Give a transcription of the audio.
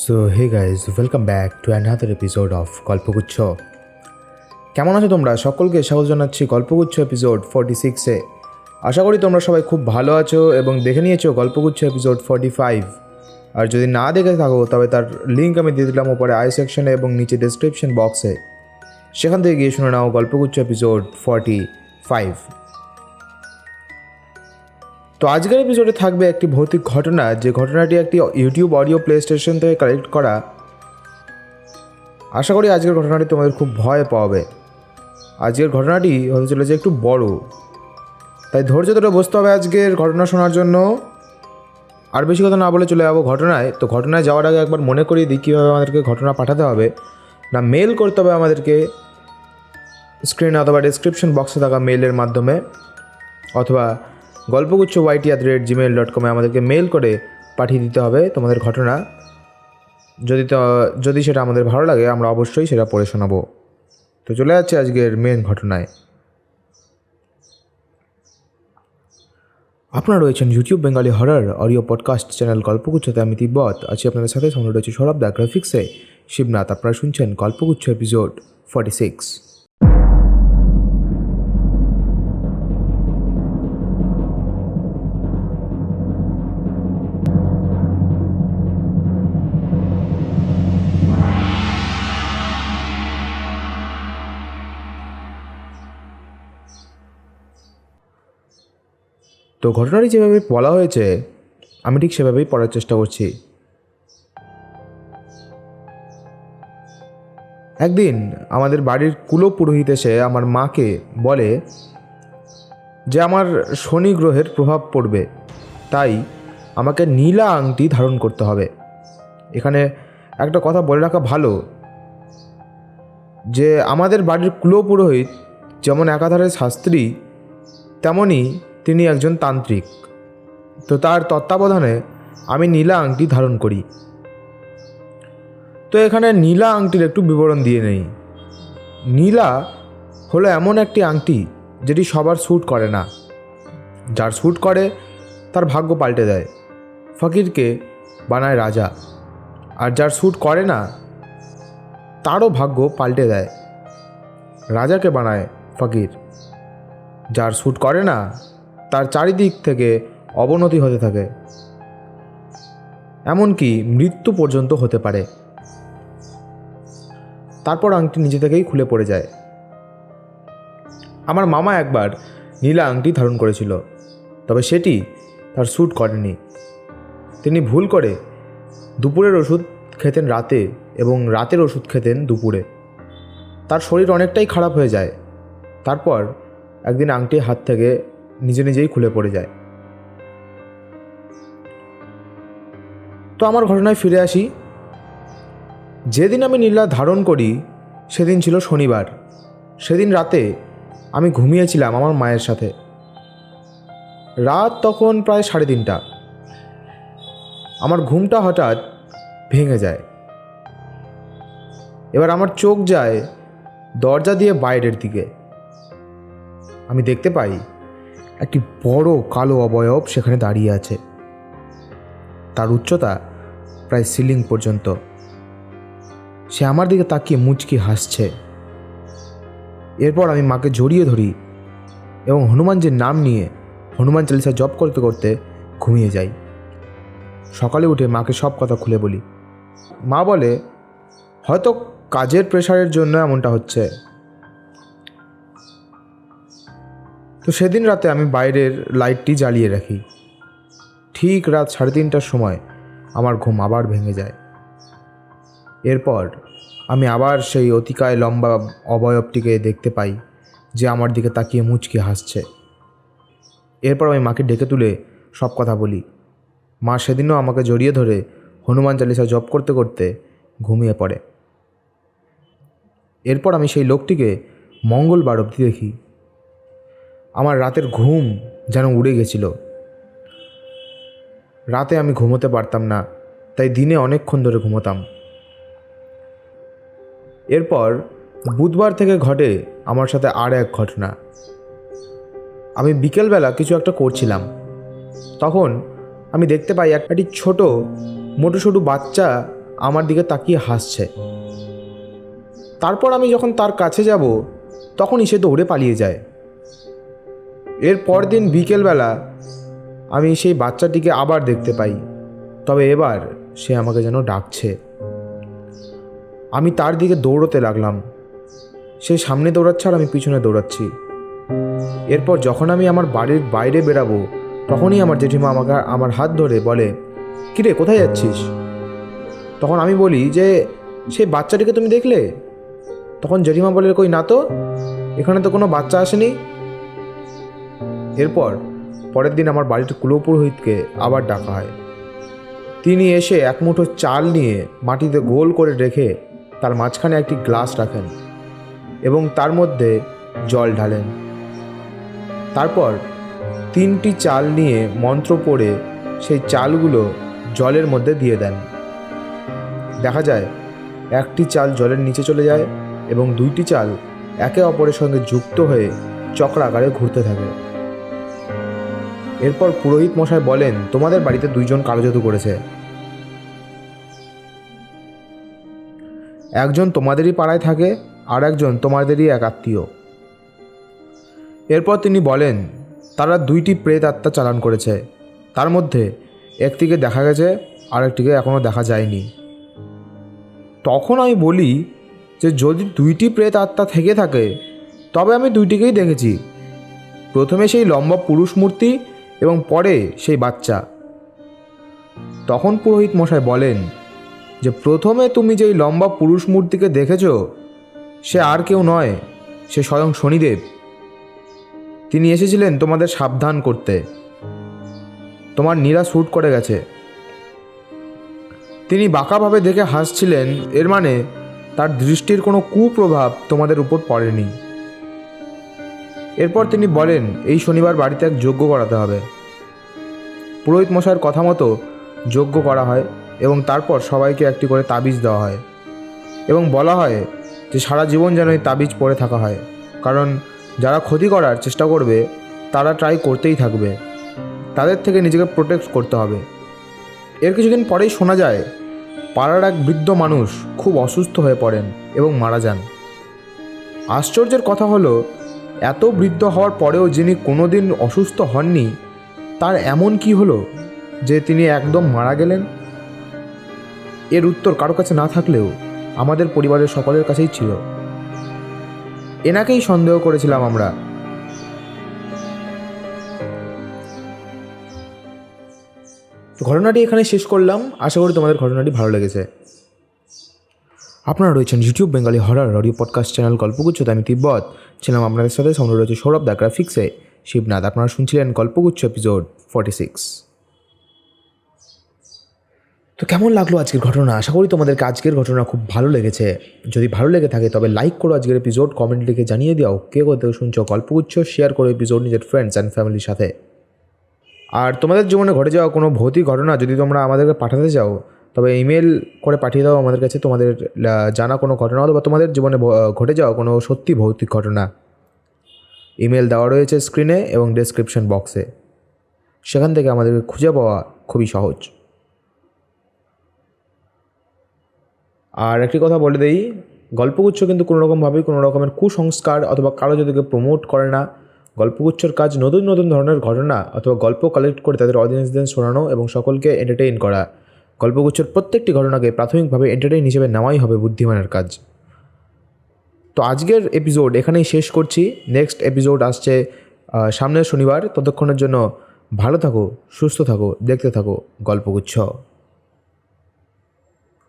So hey guys, welcome back to another episode of Golpoguccho. কেমন আছো তোমরা? সকলকে স্বাগত জানাচ্ছি গল্পগুচ্ছ এপিসোড 46-এ। আশা করি তোমরা সবাই খুব ভালো আছো এবং দেখে নিয়েছো গল্পগুচ্ছ এপিসোড 45। আর যদি না দেখে থাকো তবে তার লিঙ্ক আমি দিয়ে দিলাম ওপরে আই সেকশনে এবং নিচে ডেসক্রিপশন বক্সে, সেখান থেকে গিয়ে শুনে নাও গল্পগুচ্ছ এপিসোড 45। তো আজকের এপিসোডে থাকবে একটি ভৌতিক ঘটনা, যে ঘটনাটি একটি ইউটিউব অডিও প্লে স্টেশন থেকে কালেক্ট করা। আশা করি আজকের ঘটনাটি তোমাদের খুব ভয় পাবে। আজকের ঘটনাটি হতে চলেছে একটু বড়, তাই ধৈর্য ধরে বসতে হবে আজকের ঘটনা শোনার জন্য। আর বেশি কথা না বলে চলে যাবো ঘটনায়। তো ঘটনায় যাওয়ার আগে একবার মনে করিয়ে দিই কীভাবে আমাদেরকে ঘটনা পাঠাতে হবে। না, মেল করতে হবে আমাদেরকে স্ক্রিনে অথবা ডিসক্রিপশন বক্সে থাকা মেলের মাধ্যমে, অথবা গল্পগুচ্ছ@gmail.com আমাদেরকে মেল করে পাঠিয়ে দিতে হবে তোমাদের ঘটনা। যদি সেটা আমাদের ভালো লাগে আমরা অবশ্যই সেটা পড়ে শোনাবো। তো চলে যাচ্ছে আজকের মেন ঘটনায়। আপনারা রয়েছেন YouTube Bengali horror audio podcast channel গল্পগুচ্ছতে। আমি তিব্বত আছি আপনাদের সাথে। সামনে রয়েছে সৌরভ দা, গ্রাফিক্সে শিবনাথ। আপনারা শুনছেন গল্পগুচ্ছ এপিসোড 46। তো ঘটনাটি যেভাবে বলা হয়েছে আমি ঠিক সেভাবেই পড়ার চেষ্টা করছি। একদিন আমাদের বাড়ির কুলো পুরোহিত এসে আমার মাকে বলে যে আমার শনি গ্রহের প্রভাব পড়বে, তাই আমাকে নীলা আংটি ধারণ করতে হবে। এখানে একটা কথা বলে রাখা ভালো যে আমাদের বাড়ির কুলো পুরোহিত যেমন একাধারে শাস্ত্রী, তেমনই তিনি একজন তান্ত্রিক। তো তার তত্ত্বাবধানে আমি নীলা আংটি ধারণ করি। তো এখানে নীলা আংটির একটু বিবরণ দিয়ে নেই। নীলা হলো এমন একটি আংটি যেটি সবার স্যুট করে না। যার স্যুট করে তার ভাগ্য পাল্টে দেয়, ফকিরকে বানায় রাজা। আর যার স্যুট করে না তারও ভাগ্য পাল্টে দেয়, রাজাকে বানায় ফকির। যার স্যুট করে না তার চারিদিক থেকে অবনতি হতে থাকে, এমনকি মৃত্যু পর্যন্ত হতে পারে। তারপর আংটি নিজে থেকেই খুলে পড়ে যায়। আমার মামা একবার নীলা আংটি ধারণ করেছিল, তবে সেটি তার স্যুট করেনি। তিনি ভুল করে দুপুরের ওষুধ খেতেন রাতে এবং রাতের ওষুধ খেতেন দুপুরে। তার শরীর অনেকটাই খারাপ হয়ে যায়। তারপর একদিন আংটি হাত থেকে নিজে নিজেই খুলে পড়ে যায়। তো আমার ঘটনায় ফিরে আসি। যেদিন আমি নীলা ধারণ করি সেদিন ছিল শনিবার। সেদিন রাতে আমি ঘুমিয়েছিলাম আমার মায়ের সাথে। রাত তখন প্রায় 3:30। আমার ঘুমটা হঠাৎ ভেঙে যায়। এবার আমার চোখ যায় দরজা দিয়ে বাইরের দিকে। আমি দেখতে পাই একটি বড় কালো অবয়ব সেখানে দাঁড়িয়ে আছে। তার উচ্চতা প্রায় সিলিং পর্যন্ত। সে আমার দিকে তাকিয়ে মুচকি হাসছে। এরপর আমি মাকে জড়িয়ে ধরি এবং হনুমানজির নাম নিয়ে হনুমান চালিসা জপ করতে করতে ঘুমিয়ে যাই। সকালে উঠে মাকে সব কথা খুলে বলি। মা বলে হয়তো কাজের প্রেশারের জন্য এমনটা হচ্ছে। তো সেদিন রাতে আমি বাইরের লাইটটি জ্বালিয়ে রাখি। ঠিক রাত 3:30টার সময় আমার ঘুম আবার ভেঙে যায়। এরপর আমি আবার সেই অতিকায় লম্বা অবয়বটিকে দেখতে পাই যে আমার দিকে তাকিয়ে মুচকি হাসছে। এরপর আমি মাকে ডেকে তুলে সব কথা বলি। মা সেদিনও আমাকে জড়িয়ে ধরে হনুমান চালিসা জপ করতে করতে ঘুমিয়ে পড়ে। এরপর আমি সেই লোকটিকে মঙ্গলবার অবধি দেখি। আমার রাতের ঘুম যেন উড়ে গেছিল। রাতে আমি ঘুমোতে পারতাম না, তাই দিনে অনেকক্ষণ ধরে ঘুমোতাম। এরপর বুধবার থেকে ঘটে আমার সাথে আর এক ঘটনা। আমি বিকেলবেলা কিছু একটা করছিলাম, তখন আমি দেখতে পাই একটি ছোট মোটু বাচ্চা আমার দিকে তাকিয়ে হাসছে। তারপর আমি যখন তার কাছে যাব তখনই সে দৌড়ে পালিয়ে যায়। এর পরদিন বিকেলবেলা আমি সেই বাচ্চাটিকে আবার দেখতে পাই, তবে এবার সে আমাকে যেন ডাকছে। আমি তার দিকে দৌড়তে লাগলাম। সে সামনে দৌড়াচ্ছে আর আমি পিছনে দৌড়াচ্ছি। এরপর যখন আমি আমার বাড়ির বাইরে বেরাবো তখনই আমার জেঠিমা আমাকে আমার হাত ধরে বলে, কিরে কোথায় যাচ্ছিস? তখন আমি বলি যে সেই বাচ্চাটিকে তুমি দেখলে? তখন জেঠিমা বলে, কই না তো, এখানে তো কোনো বাচ্চা আসেনি। এরপর পরের দিন আমার বাড়ির কুলপুরোহিতকে আবার ডাকা হয়। তিনি এসে এক মুঠো চাল নিয়ে মাটিতে গোল করে রেখে তার মাঝখানে একটি গ্লাস রাখেন এবং তার মধ্যে জল ঢালেন। তারপর 3টি চাল নিয়ে মন্ত্র পড়ে সেই চালগুলো জলের মধ্যে দিয়ে দেন। দেখা যায় একটি চাল জলের নিচে চলে যায় এবং 2টি চাল একে অপরের সঙ্গে যুক্ত হয়ে চক্রাকারে ঘুরতে থাকে। এরপর পুরোহিত মশাই বলেন, তোমাদের বাড়িতে 2 জন কালো জাদু করেছে। একজন তোমাদেরই পাড়ায় থাকে আর একজন তোমাদেরই এক আত্মীয়। এরপর তিনি বলেন তারা 2টি প্রেত আত্মা চালান করেছে, তার মধ্যে একটিকে দেখা গেছে আর একটিকে এখনও দেখা যায়নি। তখন আমি বলি যে যদি 2টি প্রেত আত্মা থেকে থাকে তবে আমি 2টিকেই দেখেছি, প্রথমে সেই লম্বা পুরুষ মূর্তি এবং পরে সেই বাচ্চা। তখন পুরোহিত মশাই বলেন যে প্রথমে তুমি যেই লম্বা পুরুষ মূর্তিকে দেখেছ সে আর কেউ নয়, সে স্বয়ং শনিদেব। তিনি এসেছিলেন তোমাদের সাবধান করতে। তোমার নীরা শ্যুট করে গেছে। তিনি বাঁকাভাবে দেখে হাসছিলেন, এর মানে তার দৃষ্টির কোনো কুপ্রভাব তোমাদের উপর পড়েনি। এরপর তিনি বলেন এই শনিবার বাড়িতে এক যজ্ঞ করাতে হবে। পুরোহিত মশাইয়ের কথা মতো যজ্ঞ করা হয় এবং তারপর সবাইকে একটি করে তাবিজ দেওয়া হয় এবং বলা হয় যে সারা জীবন যেন এই তাবিজ পরে থাকা হয়, কারণ যারা ক্ষতি করার চেষ্টা করবে তারা ট্রাই করতেই থাকবে, তাদের থেকে নিজেকে প্রোটেক্ট করতে হবে। এর কিছুদিন পরেই শোনা যায় পাড়ার এক বৃদ্ধ মানুষ খুব অসুস্থ হয়ে পড়েন এবং মারা যান। আশ্চর্যের কথা হলো এত বৃদ্ধ হওয়ার পরেও যিনি কোনোদিন অসুস্থ হননি তার এমন কি হলো যে তিনি একদম মারা গেলেন? এর উত্তর কারো কাছে না থাকলেও আমাদের পরিবারের সকলের কাছেই ছিল। এনাকেই সন্দেহ করেছিলাম আমরা। ঘটনাটি এখানে শেষ করলাম। আশা করি তোমাদের ঘটনাটি ভালো লেগেছে। আপনারা রয়েছেন YouTube Bengali horror audio podcast channel গল্পগুচ্ছতে। আমি তিব্বত ছিলাম আপনাদের সাথে। সামনে রয়েছে সৌরভ দা, গ্রাফিক্সে শিবনাথ। আপনারা শুনছিলেন গল্পগুচ্ছ এপিসোড 46। তো কেমন লাগলো আজকের ঘটনা? আশা করি তোমাদেরকে আজকের ঘটনা খুব ভালো লেগেছে। যদি ভালো লেগে থাকে তবে লাইক করো আজকের এপিসোড, কমেন্ট লিখে জানিয়ে দাও কে কোথাও শুনছো গল্পগুচ্ছ, শেয়ার করো এপিসোড নিজের ফ্রেন্ডস অ্যান্ড ফ্যামিলির সাথে। আর তোমাদের জীবনে ঘটে যাওয়া কোনো ভৌতিক ঘটনা যদি তোমরা আমাদেরকে পাঠাতে চাও তবে ইমেল করে পাঠিয়ে দাও আমাদের কাছে তোমাদের জানা কোনো ঘটনা অথবা তোমাদের জীবনে ঘটে যাওয়া কোনো সত্যি ভৌতিক ঘটনা। ইমেল দেওয়া রয়েছে স্ক্রিনে এবং ডেসক্রিপশন বক্সে, সেখান থেকে আমাদেরকে খুঁজে পাওয়া খুবই সহজ। আর একটি কথা বলে দেই, গল্পগুচ্ছ কিন্তু কোনো রকমভাবেই কোনো রকমের কুসংস্কার অথবা কারো যাদেরকে প্রমোট করে না। গল্পগুচ্ছর কাজ নতুন নতুন ধরনের ঘটনা অথবা গল্প কালেক্ট করে তাদের অডিয়েন্সদের শোনানো এবং সকলকে এন্টারটেইন করা। গল্পগুচ্ছর প্রত্যেকটি ঘটনাকে প্রাথমিকভাবে এন্টারটেইন হিসেবে নেওয়াই হবে বুদ্ধিমানের কাজ। তো আজকের এপিসোড এখানেই শেষ করছি। নেক্সট এপিসোড আসছে সামনের শনিবার। ততক্ষণের জন্য ভালো থাকো, সুস্থ থাকো, দেখতে থাকো গল্পগুচ্ছ।